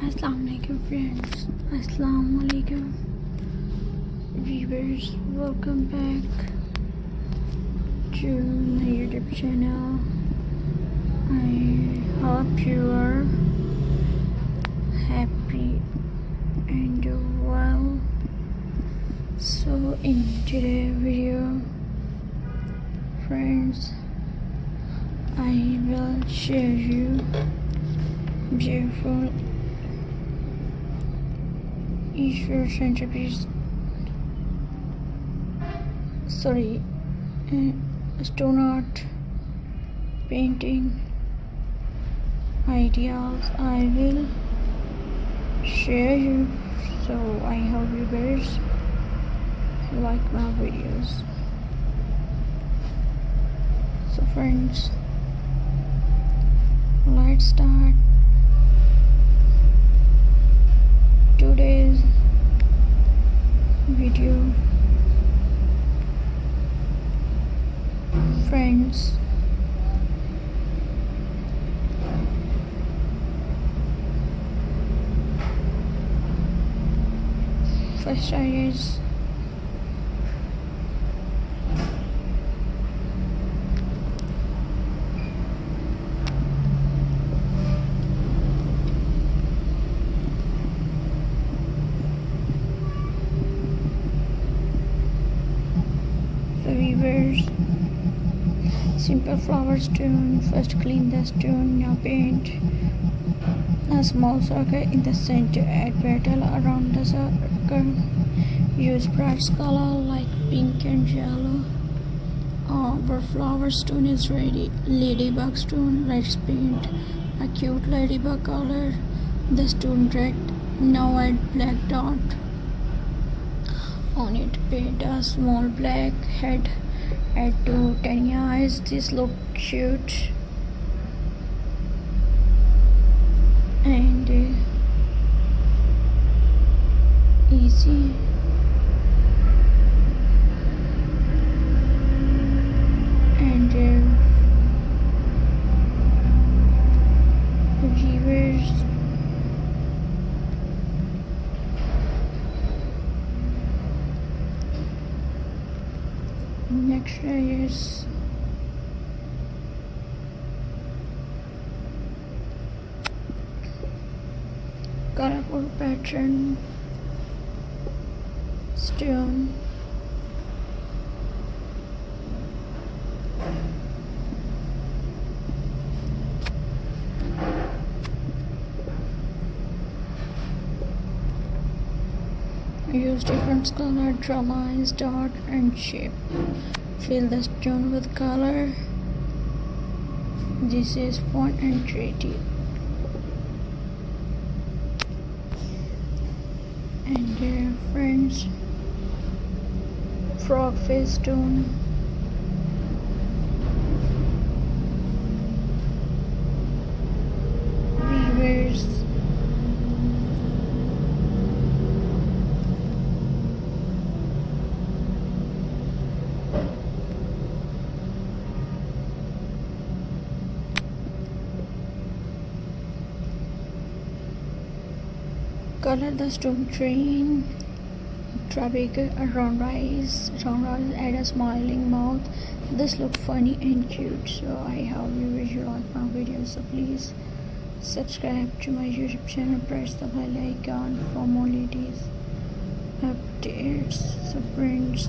Assalamualaikum friends, Assalamualaikum viewers, welcome back to my YouTube channel. I hope you are happy and well. So in today's video friends, I will show you beautiful Ishwar centerpiece, stone art painting ideas I will share you. So I hope you guys like my videos. So friends, let's start today's video. Friends, first is weavers. Simple flower stone. First clean the stone. Now paint a small circle in the center. Add petal around the circle. Use bright color like pink and yellow. Our flower stone is ready. Ladybug stone. Let's paint a cute ladybug color. The stone red. Now add black dot on it. Paint a small black head. Add 2 tiny eyes. This look cute and easy. And viewers, next is colorful pattern stone. Use different color, draw lines, dot and shape. Fill the stone with color. This is point and treaty. And friends, frog face stone. Weavers. Color the stone train. Draw bigger round eyes. Add a smiling mouth. This looks funny and cute. So I hope you will like my video. So please subscribe to my YouTube channel. Press the bell icon for more latest updates. So friends,